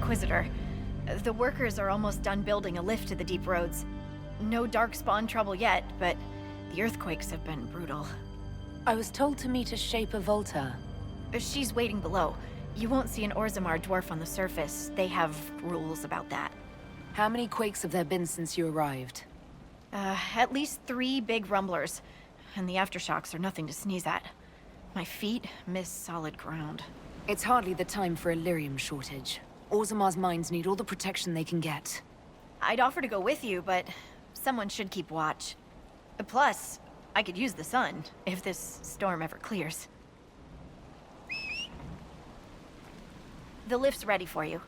inquisitor. The workers are almost done building a lift to the deeproads. No darkspawn trouble yet, but the earthquakes have been brutal. I was told to meet a Shaper Volta. She's waiting below. You won't see an Orzammar dwarf on the surface. They have rules about that. How many quakes have there been since you arrived? At least 3 big rumblers. And the aftershocks are nothing to sneeze at. My feet miss solid ground. It's hardly the time for a lyrium shortage. Orzammar's mines need all the protection they can get. I'd offer to go with you, but someone should keep watch. Plus, I could use the sun, if this storm ever clears. The lift's ready for you.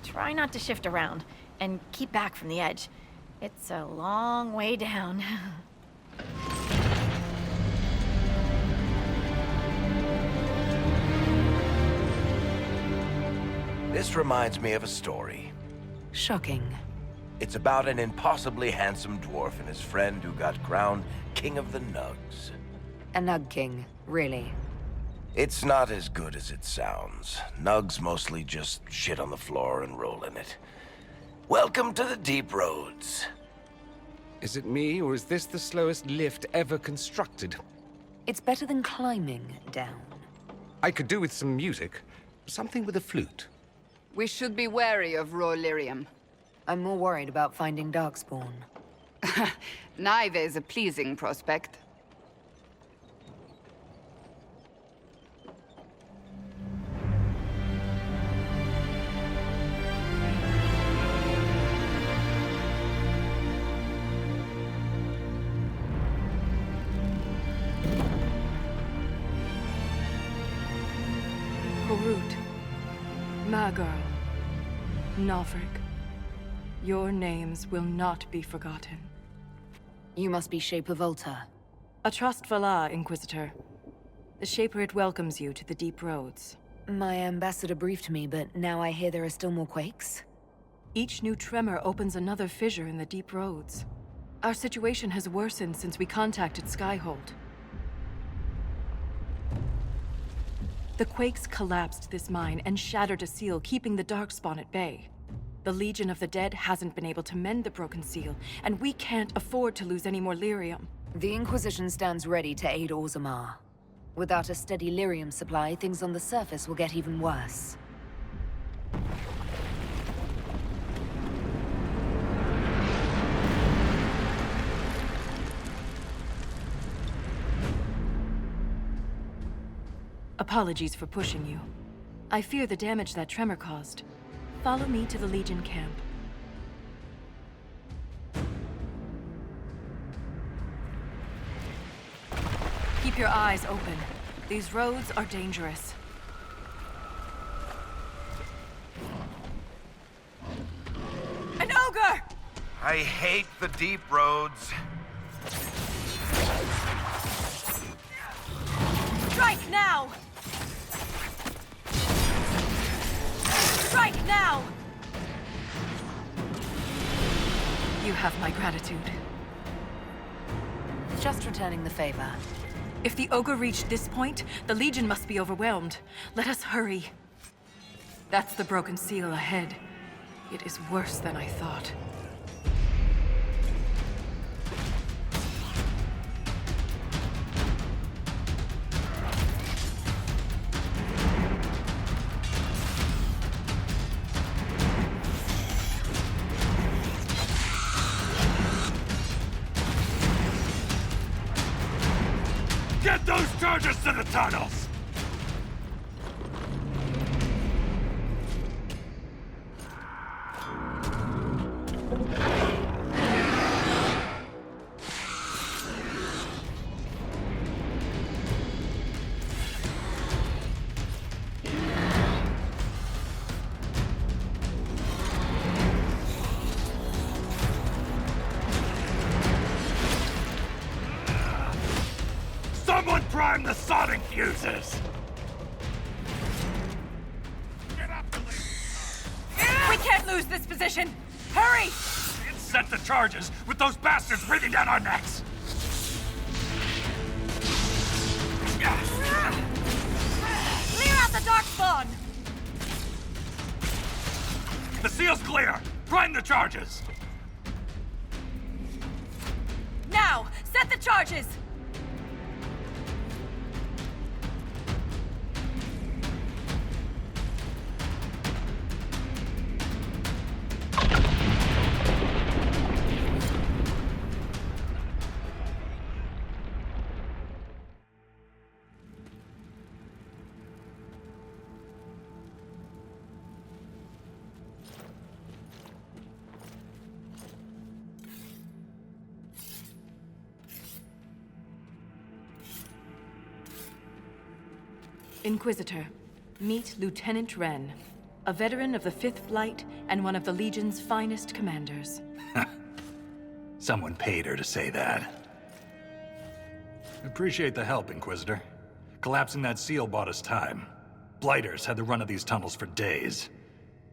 Try not to shift around, and keep back from the edge. It's a long way down. This reminds me of a story. Shocking. It's about an impossibly handsome dwarf and his friend who got crowned King of the Nugs. A Nug King, really. It's not as good as it sounds. Nugs mostly just shit on the floor and roll in it. Welcome to the deeproads. Is it me, or is this the slowest lift ever constructed? It's better than climbing down. I could do with some music. Something with a flute. We should be wary of raw lyrium. I'm more worried about finding darkspawn. Neither is a pleasing prospect. Magirl, Navric, your names will not be forgotten. You must be Shaper Volta. A trust Vala, Inquisitor. The Shaper welcomes you to the deep roads. My ambassador briefed me, but now I hear there are still more quakes. Each new tremor opens another fissure in the deep roads. Our situation has worsened since we contacted Skyhold. The quakes collapsed this mine and shattered a seal, keeping the darkspawn at bay. The Legion of the Dead hasn't been able to mend the broken seal, and we can't afford to lose any more lyrium. The Inquisition stands ready to aid Orzammar. Without a steady lyrium supply, things on the surface will get even worse. Apologies for pushing you. I fear the damage that tremor caused. Follow me to the Legion camp. Keep your eyes open. These roads are dangerous. An ogre! I hate the deep roads. Strike now! Strike now! You have my gratitude. Just returning the favor. If the ogre reached this point, the Legion must be overwhelmed. Let us hurry. That's the broken seal ahead. It is worse than I thought. Get those charges to the tunnels! Someone prime the sonic fuses! We can't lose this position! Hurry! Set the charges with those bastards breathing down our necks! Clear out the darkspawn! The seal's clear! Prime the charges! Now, set the charges! Inquisitor, meet Lieutenant Renn, a veteran of the 5th Flight and one of the Legion's finest commanders. Someone paid her to say that. Appreciate the help, Inquisitor. Collapsing that seal bought us time. Blighters had the run of these tunnels for days.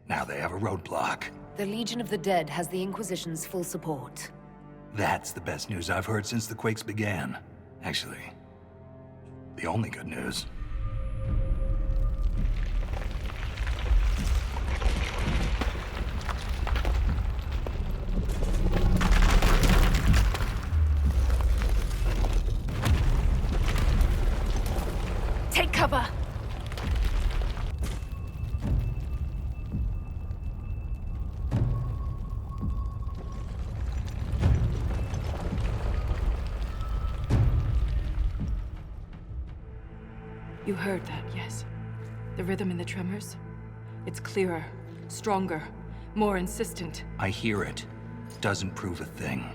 Now they have a roadblock. The Legion of the Dead has the Inquisition's full support. That's the best news I've heard since the Quakes began. Actually, the only good news. Take cover! You heard that, yes? The rhythm and the tremors? It's clearer, stronger, more insistent. I hear it. Doesn't prove a thing.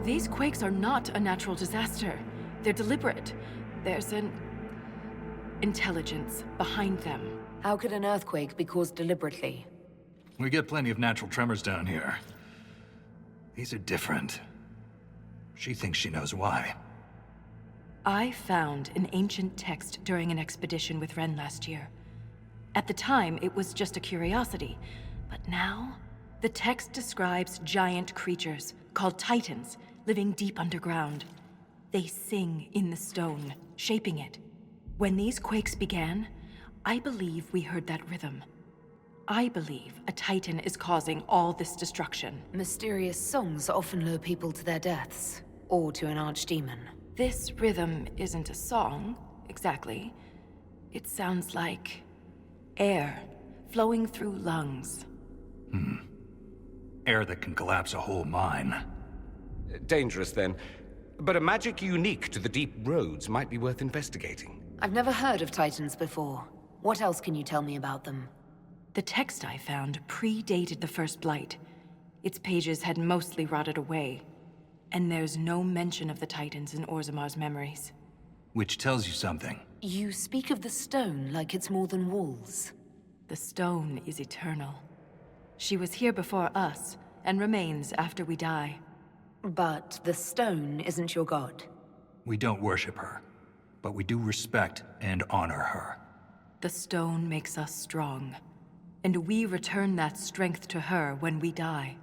These quakes are not a natural disaster. They're deliberate. There's an intelligence behind them. How could an earthquake be caused deliberately? We get plenty of natural tremors down here. These are different. She thinks she knows why. I found an ancient text during an expedition with Renn last year. At the time, it was just a curiosity. But now, the text describes giant creatures, called Titans, living deep underground. They sing in the stone, shaping it. When these quakes began, I believe we heard that rhythm. I believe a Titan is causing all this destruction. Mysterious songs often lure people to their deaths, or to an archdemon. This rhythm isn't a song, exactly. It sounds like air flowing through lungs. Air that can collapse a whole mine. Dangerous, then. But a magic unique to the deep roads might be worth investigating. I've never heard of Titans before. What else can you tell me about them? The text I found predated the First Blight. Its pages had mostly rotted away. And there's no mention of the Titans in Orzamar's memories. Which tells you something. You speak of the stone like it's more than walls. The stone is eternal. She was here before us, and remains after we die. But the stone isn't your god. We don't worship her, but we do respect and honor her. The stone makes us strong, and we return that strength to her when we die.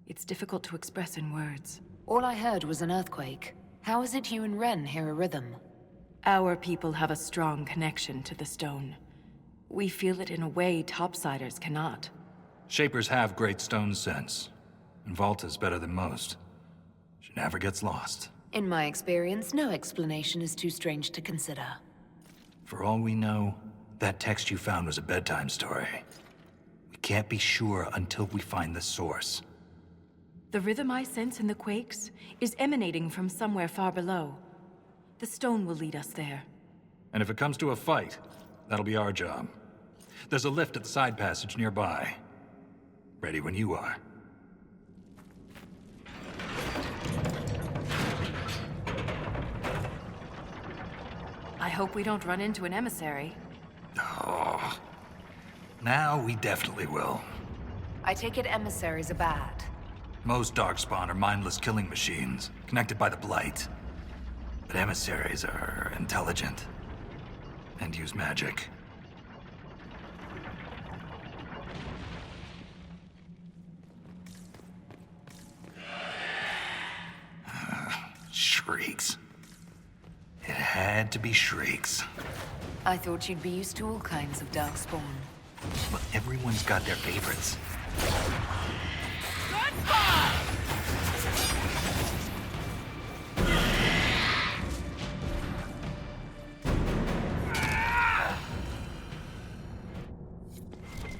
It's difficult to express in words. All I heard was an earthquake. How is it you and Renn hear a rhythm? Our people have a strong connection to the stone. We feel it in a way topsiders cannot. Shapers have great stone sense, and Valta's better than most. She never gets lost. In my experience, no explanation is too strange to consider. For all we know, that text you found was a bedtime story. We can't be sure until we find the source. The rhythm I sense in the quakes is emanating from somewhere far below. The stone will lead us there. And if it comes to a fight, that'll be our job. There's a lift at the side passage nearby. Ready when you are. I hope we don't run into an emissary. Oh. Now we definitely will. I take it emissaries are bad. Most darkspawn are mindless killing machines, connected by the Blight. But emissaries are intelligent. And use magic. shrieks. It had to be shrieks. I thought you'd be used to all kinds of darkspawn. But everyone's got their favorites.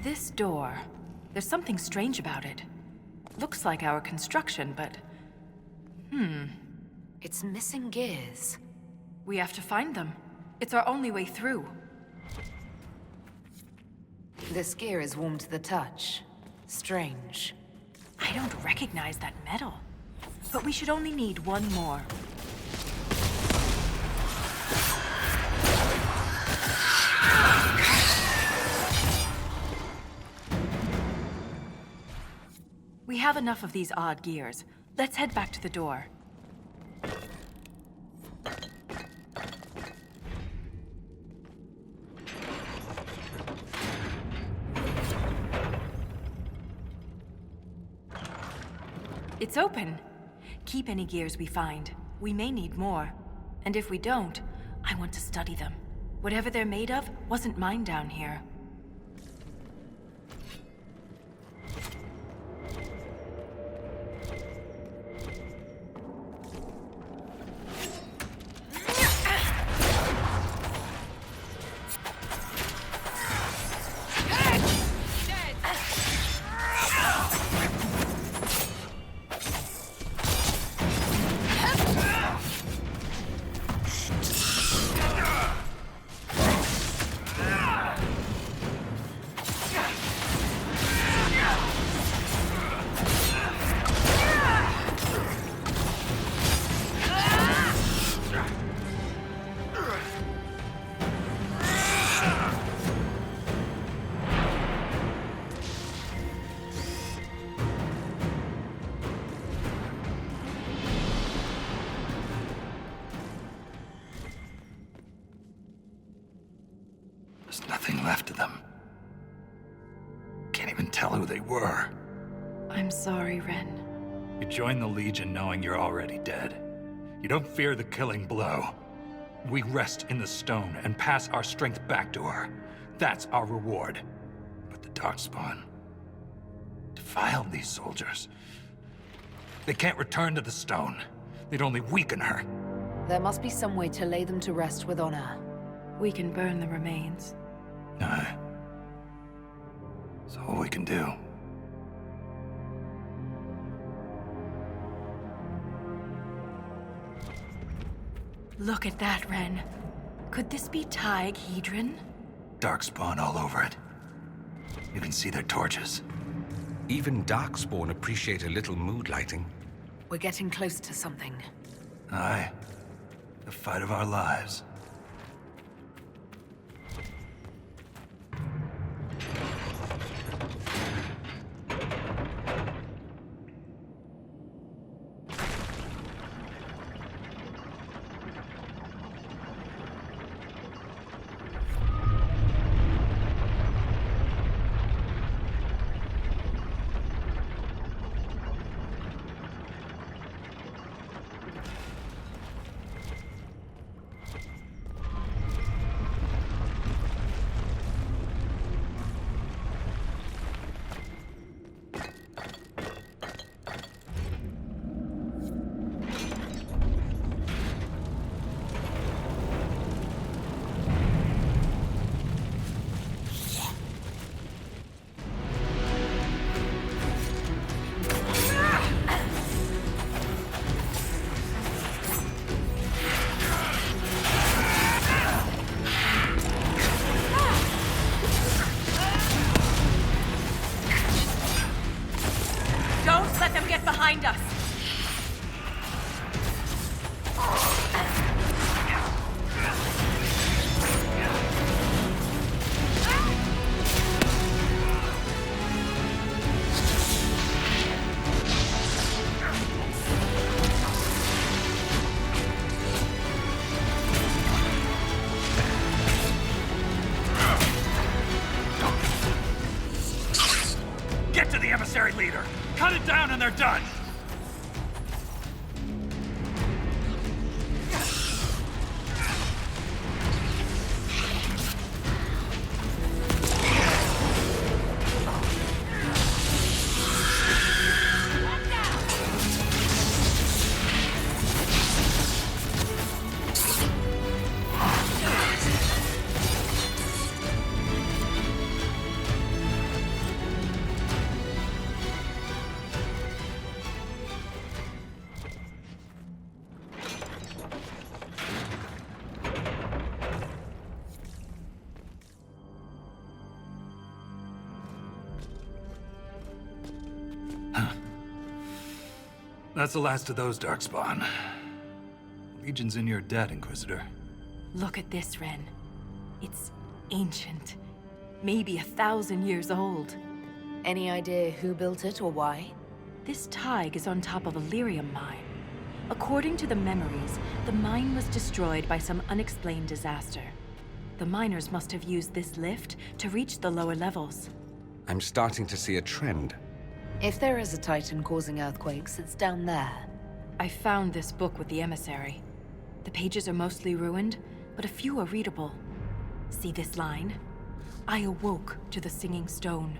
This door, there's something strange about it. Looks like our construction, but... It's missing gears. we have to find them. It's our only way through. This gear is warm to the touch. Strange. I don't recognize that metal. But we should only need one more. We have enough of these odd gears. Let's head back to the door. It's open. Keep any gears we find. We may need more. And if we don't, I want to study them. Whatever they're made of wasn't mine down here. There's nothing left of them. Can't even tell who they were. I'm sorry, Ren. You join the Legion knowing you're already dead. You don't fear the killing blow. We rest in the stone and pass our strength back to her. That's our reward. But the darkspawn defiled these soldiers. They can't return to the stone. They'd only weaken her. There must be some way to lay them to rest with honor. We can burn the remains. Aye. That's all we can do. Look at that, Ren. Could this be Thaig Heidrun? Darkspawn all over it. You can see their torches. Even darkspawn appreciate a little mood lighting. We're getting close to something. Aye. The fight of our lives. Don't let them get behind us! Get to the emissary leader! Cut it down and they're done! That's the last of those, darkspawn. Legion's in your debt, Inquisitor. Look at this, Renn. It's ancient. Maybe 1,000 years old. Any idea who built it or why? This Thaig is on top of a lyrium mine. According to the memories, the mine was destroyed by some unexplained disaster. The miners must have used this lift to reach the lower levels. I'm starting to see a trend. If there is a titan causing earthquakes, it's down there. I found this book with the emissary. The pages are mostly ruined, but a few are readable. See this line? I awoke to the singing stone.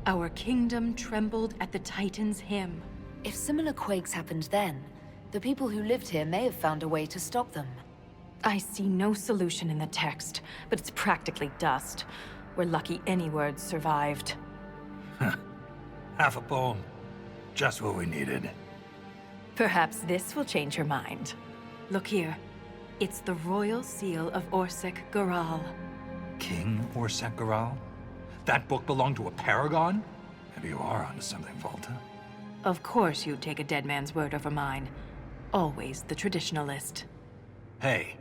Our kingdom trembled at the Titan's hymn. If similar quakes happened then, the people who lived here may have found a way to stop them. I see no solution in the text, but it's practically dust. We're lucky any words survived. Half a poem. Just what we needed. Perhaps this will change your mind. Look here. It's the royal seal of Orsec Garal. King Orsec Garal? That book belonged to a paragon? Maybe you are onto something, Valta. Of course you'd take a dead man's word over mine. Always the traditionalist. Hey,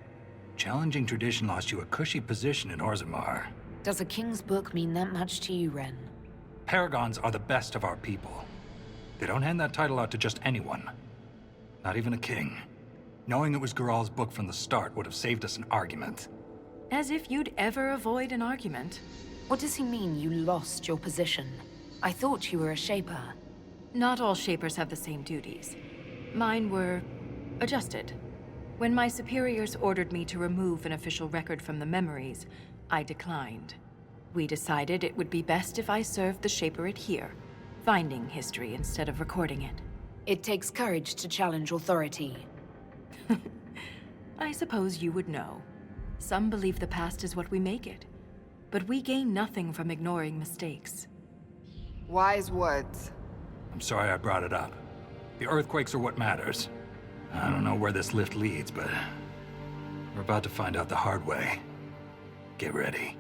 challenging tradition lost you a cushy position in Orzammar. Does a king's book mean that much to you, Renn? Paragons are the best of our people. They don't hand that title out to just anyone. Not even a king. Knowing it was Garal's book from the start would have saved us an argument. As if you'd ever avoid an argument. What does he mean you lost your position? I thought you were a shaper. Not all shapers have the same duties. Mine were adjusted. When my superiors ordered me to remove an official record from the memories, I declined. We decided it would be best if I served the shaperate here, finding history instead of recording it. It takes courage to challenge authority. I suppose you would know. Some believe the past is what we make it, but we gain nothing from ignoring mistakes. Wise words. I'm sorry I brought it up. The earthquakes are what matters. I don't know where this lift leads, but we're about to find out the hard way. Get ready.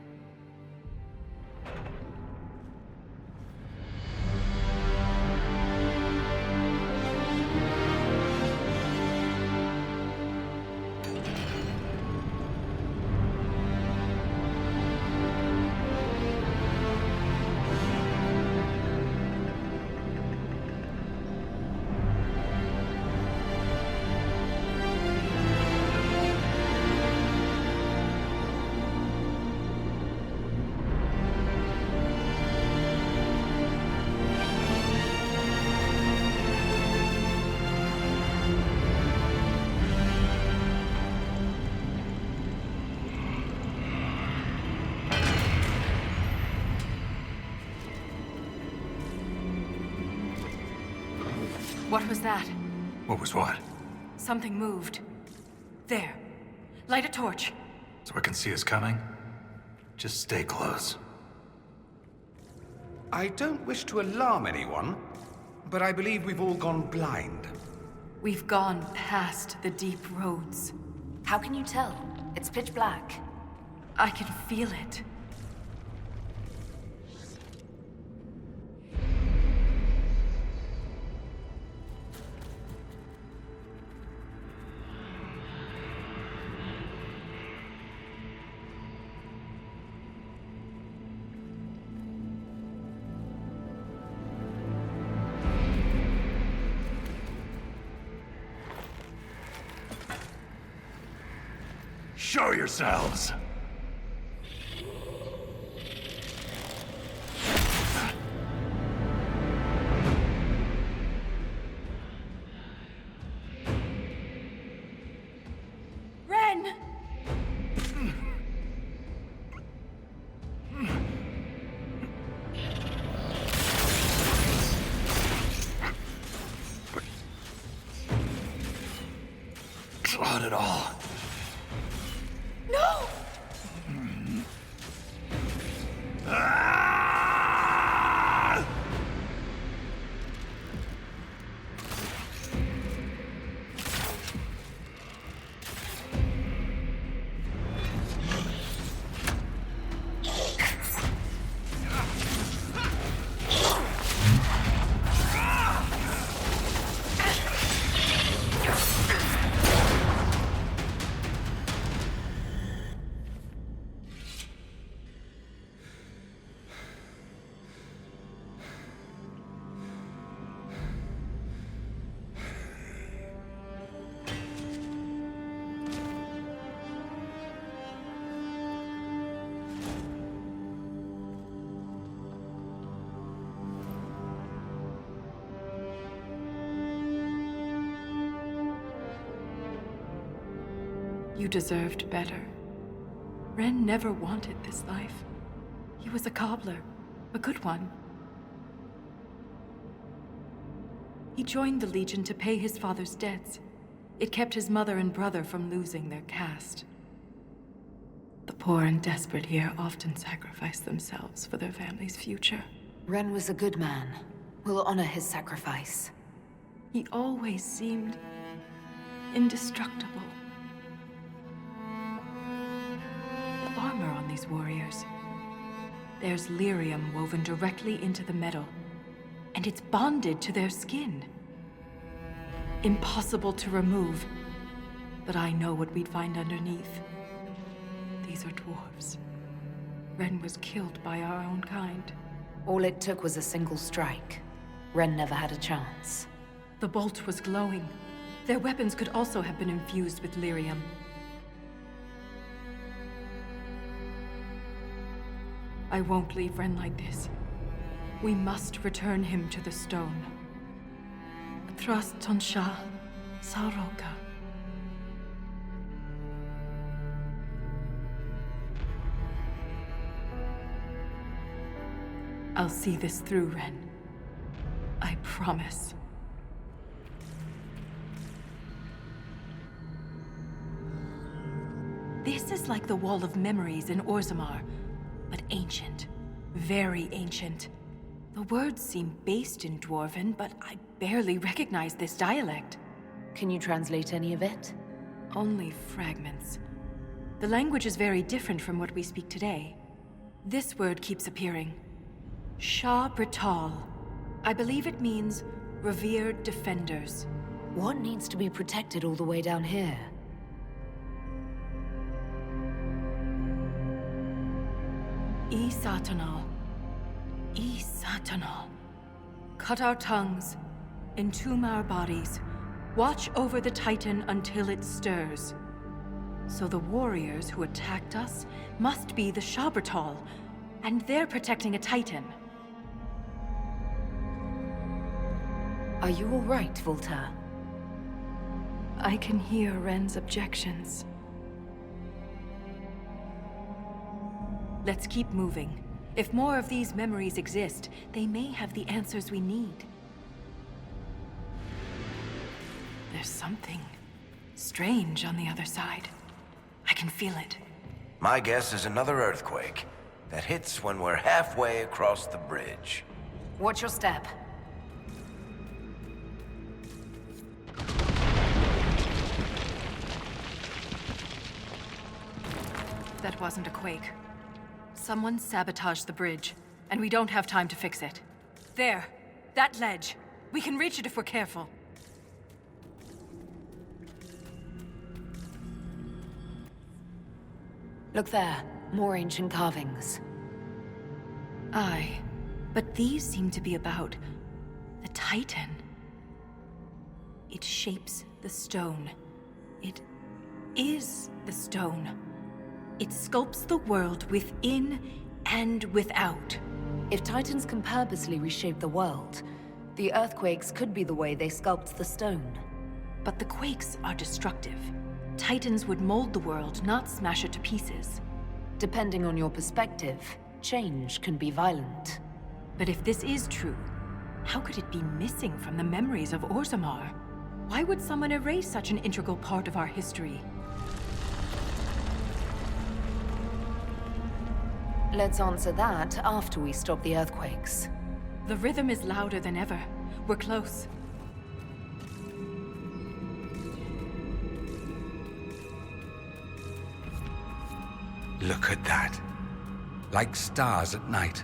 What was that? What was what? Something moved. There. Light a torch. So I can see us coming? Just stay close. I don't wish to alarm anyone, but I believe we've all gone blind. We've gone past the deep roads. How can you tell? It's pitch black. I can feel it. Show yourselves! Renn! Not at all. No! You deserved better. Renn never wanted this life. He was a cobbler, a good one. He joined the Legion to pay his father's debts. It kept his mother and brother from losing their caste. The poor and desperate here often sacrifice themselves for their family's future. Renn was a good man. We'll honor his sacrifice. He always seemed indestructible. The armor on these warriors. There's lyrium woven directly into the metal, and it's bonded to their skin. Impossible to remove, but I know what we'd find underneath. These are dwarves. Renn was killed by our own kind. All it took was a single strike. Renn never had a chance. The bolt was glowing. Their weapons could also have been infused with lyrium. I won't leave Renn like this. We must return him to the stone. Trust on Sha, Saroka. I'll see this through, Renn. I promise. This is like the Wall of Memories in Orzammar, but ancient. Very ancient. The words seem based in Dwarven, but I barely recognize this dialect. Can you translate any of it? Only fragments. The language is very different from what we speak today. This word keeps appearing. Sha-Brytol. I believe it means revered defenders. What needs to be protected all the way down here? Satanal. Satanal. Cut our tongues, entomb our bodies, watch over the Titan until it stirs. So the warriors who attacked us must be the Sha-Brytol, and they're protecting a Titan. Are you all right, Valta? I can hear Renn's objections. Let's keep moving. If more of these memories exist, they may have the answers we need. There's something strange on the other side. I can feel it. My guess is another earthquake that hits when we're halfway across the bridge. Watch your step. That wasn't a quake. Someone sabotaged the bridge, and we don't have time to fix it. There! That ledge! We can reach it if we're careful. Look there. More ancient carvings. Aye, but these seem to be about the Titan. It shapes the stone. It is the stone. It sculpts the world within and without. If Titans can purposely reshape the world, the earthquakes could be the way they sculpt the stone. But the quakes are destructive. Titans would mold the world, not smash it to pieces. Depending on your perspective, change can be violent. But if this is true, how could it be missing from the memories of Orzammar? Why would someone erase such an integral part of our history? Let's answer that after we stop the earthquakes. The rhythm is louder than ever. We're close. Look at that. Like stars at night.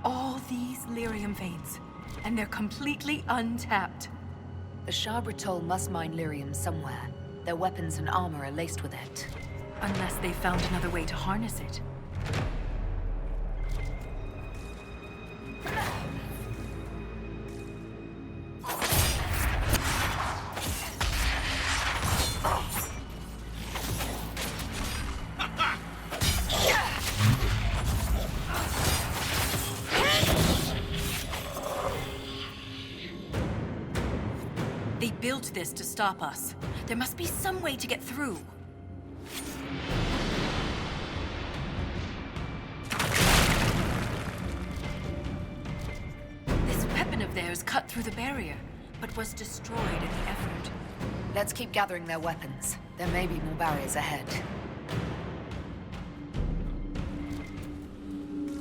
All these lyrium veins, and they're completely untapped. The Sha-Brytol must mine lyrium somewhere. Their weapons and armor are laced with it. Unless they found another way to harness it. They built this to stop us. There must be some way to get through. This weapon of theirs cut through the barrier, but was destroyed in the effort. Let's keep gathering their weapons. There may be more barriers ahead.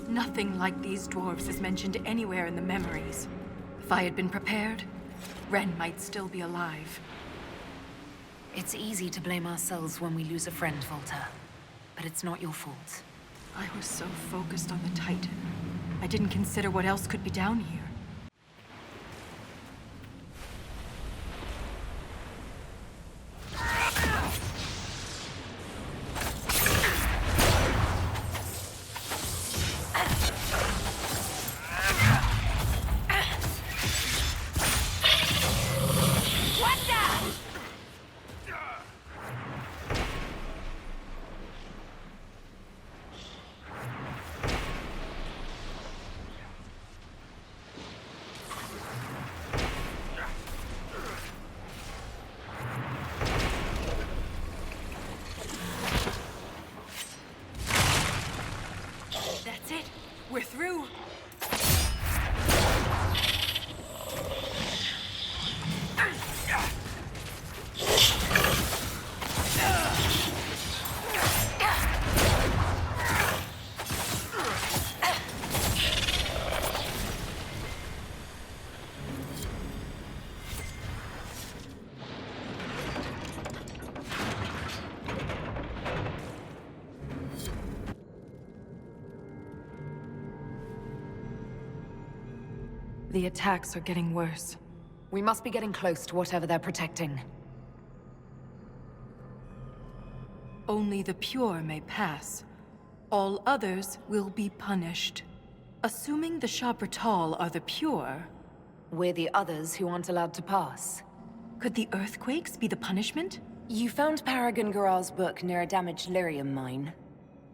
Nothing like these dwarves is mentioned anywhere in the memories. If I had been prepared, Renn might still be alive. It's easy to blame ourselves when we lose a friend, Valta. But it's not your fault. I was so focused on the Titan. I didn't consider what else could be down here. That's it. We're through. The attacks are getting worse. We must be getting close to whatever they're protecting. Only the pure may pass. All others will be punished. Assuming the Sha-Brytol are the pure, We're the others who aren't allowed to pass. could the earthquakes be the punishment? You found Paragon Garal's book near a damaged lyrium mine.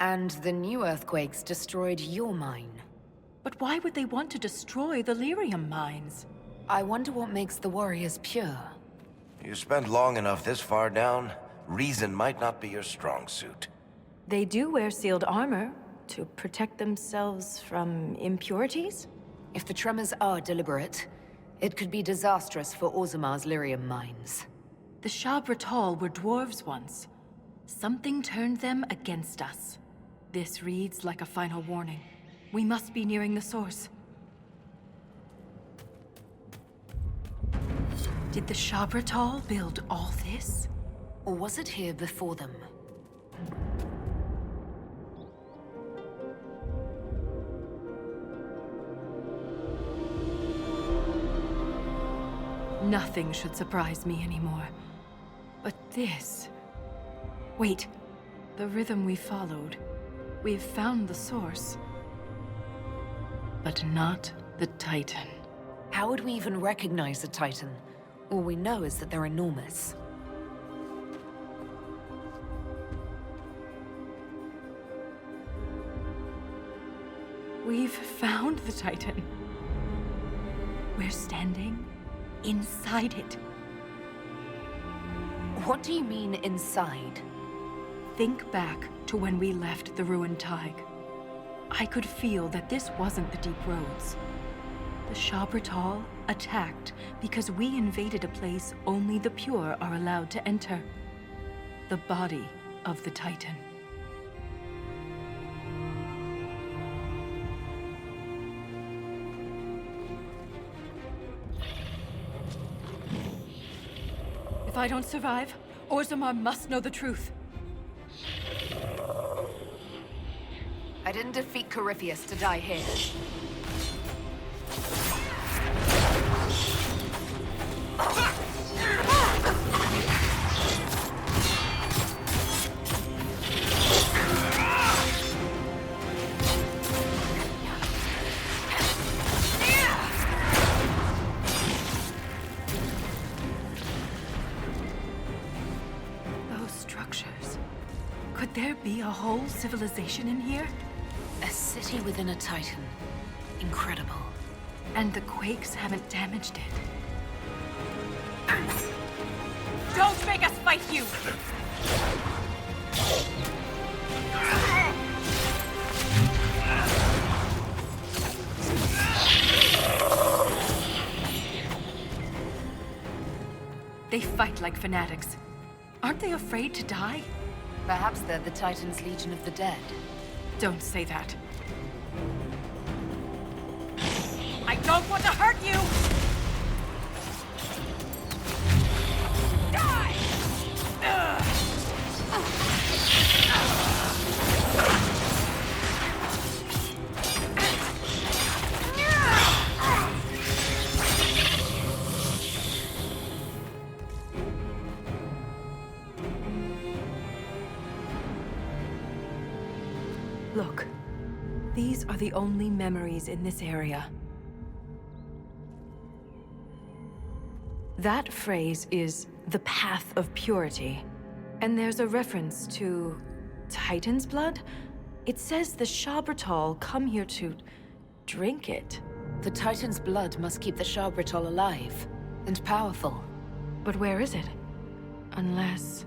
And the new earthquakes destroyed your mine. But why would they want to destroy the lyrium mines? I wonder what makes the warriors pure. You spent long enough this far down, reason might not be your strong suit. They do wear sealed armor to protect themselves from impurities? If the tremors are deliberate, it could be disastrous for Orzamar's lyrium mines. The Sha-Brytol were dwarves once. Something turned them against us. This reads like a final warning. We must be nearing the source. Did the Sha-Brytol build all this? Or was it here before them? Nothing should surprise me anymore. But this... Wait. The rhythm we followed. We've found the source. But not the Titan. How would we even recognize a Titan? All we know is that they're enormous. We've found the Titan. We're standing inside it. What do you mean, inside? Think back to when we left the ruined Thaig. I could feel that this wasn't the deeproads. The Sha-Brytol attacked because we invaded a place only the pure are allowed to enter. The body of the Titan. If I don't survive, Orzammar must know the truth. I didn't defeat Corypheus to die here. Those structures. Could there be a whole civilization in here? A city within a Titan. Incredible. And the quakes haven't damaged it. Don't make us fight you! They fight like fanatics. Aren't they afraid to die? Perhaps they're the Titan's Legion of the Dead. Don't say that. I don't want to hurt you! Die! Look, these are the only memories in this area. That phrase is the path of purity. And there's a reference to Titan's blood? It says the Sha-Brytol come here to drink it. The Titan's blood must keep the Sha-Brytol alive and powerful. But where is it? Unless...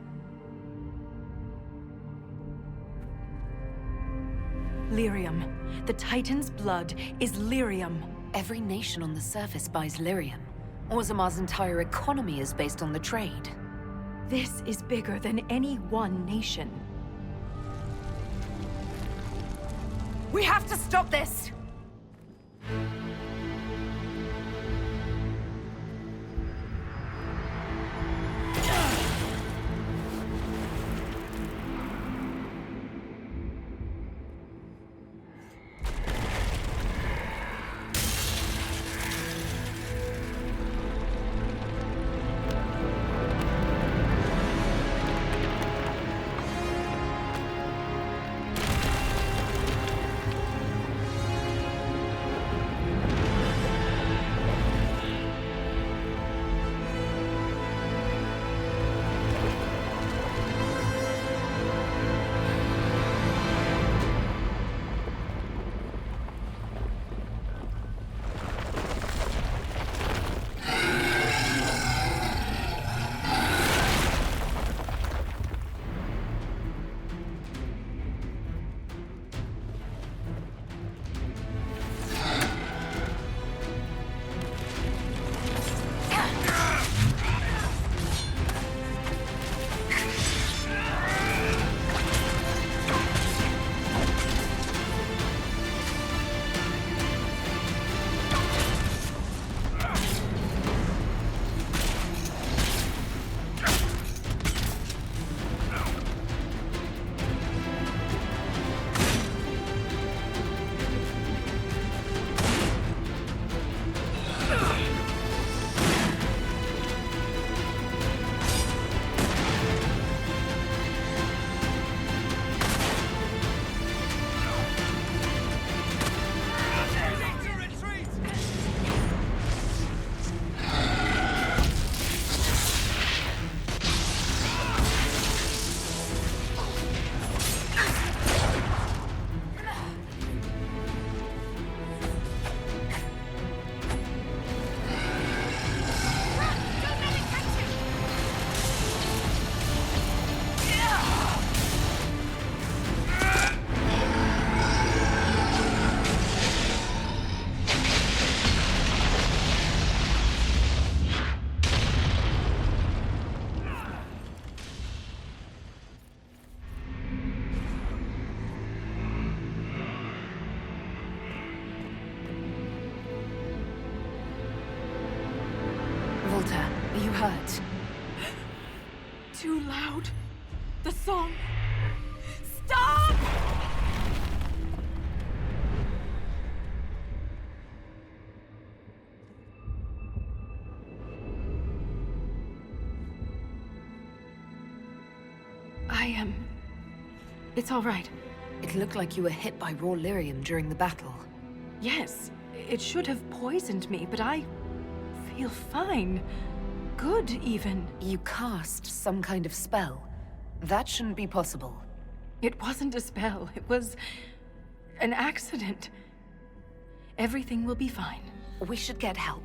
Lyrium. The Titan's blood is lyrium. Every nation on the surface buys lyrium. Orzamar's entire economy is based on the trade. This is bigger than any one nation. We have to stop this! Valta, are you hurt? Too loud. The song. Stop! It's all right. It looked like you were hit by raw lyrium during the battle. Yes, it should have poisoned me, but I feel fine. Good, even. You cast some kind of spell. That shouldn't be possible. It wasn't a spell. It was an accident. Everything will be fine. We should get help.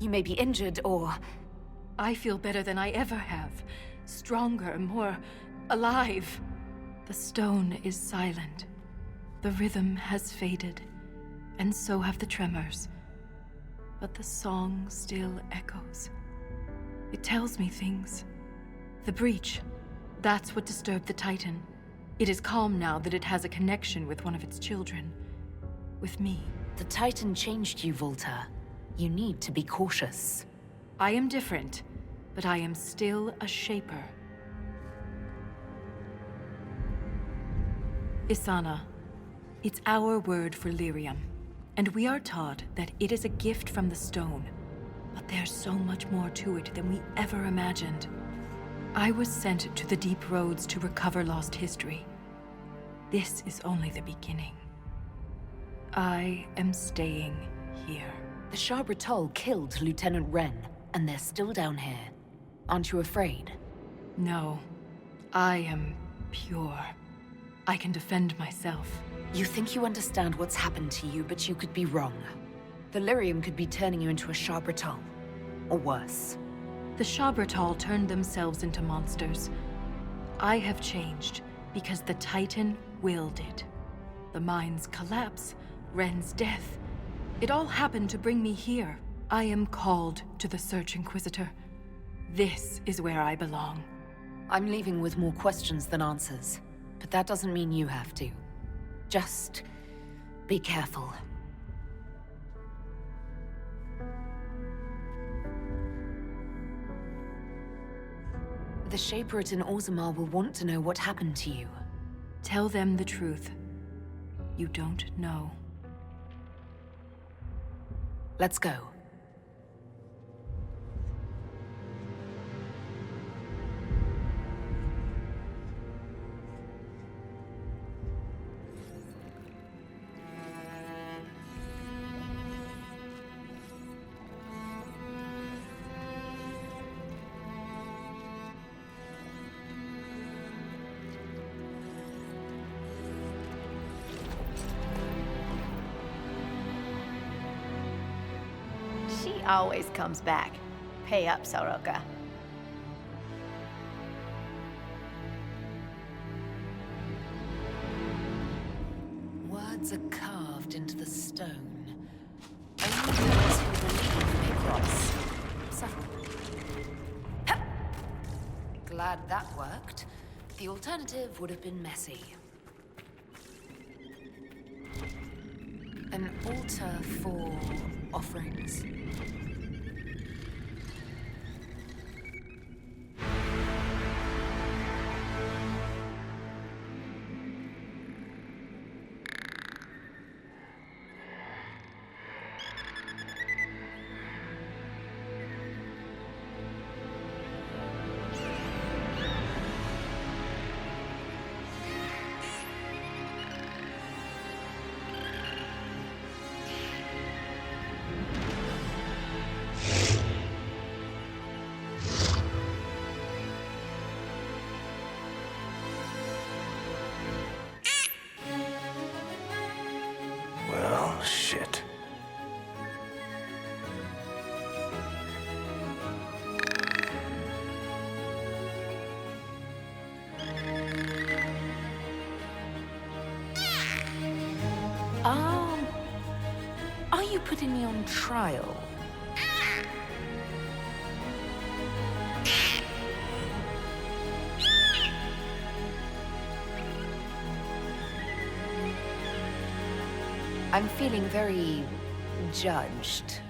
You may be injured or... I feel better than I ever have. Stronger, more alive. The stone is silent. The rhythm has faded, and so have the tremors. But the song still echoes. It tells me things. The breach, that's what disturbed the Titan. It is calm now that it has a connection with one of its children. With me. The Titan changed you, Valta. You need to be cautious. I am different, but I am still a shaper. Isana. It's our word for lyrium, and we are taught that it is a gift from the stone. But there's so much more to it than we ever imagined. I was sent to the deep roads to recover lost history. This is only the beginning. I am staying here. The Sha-Brytol killed Lieutenant Renn, and they're still down here. Aren't you afraid? No, I am pure. I can defend myself. You think you understand what's happened to you, but you could be wrong. The lyrium could be turning you into a Sha-Brytol. Or worse. The Sha-Brytol turned themselves into monsters. I have changed because the Titan willed it. The mine's collapse, Renn's death. It all happened to bring me here. I am called to the Search Inquisitor. This is where I belong. I'm leaving with more questions than answers. But that doesn't mean you have to. Just be careful. The Shaperate in Orzammar will want to know what happened to you. Tell them the truth. You don't know. Let's go. She always comes back. Pay up, Soroka. Words are carved into the stone. Only those who believe may cross. Subtle. Hup! Glad that worked. The alternative would have been messy. An altar for offerings. Well, shit. Are you putting me on trial? I'm feeling very judged.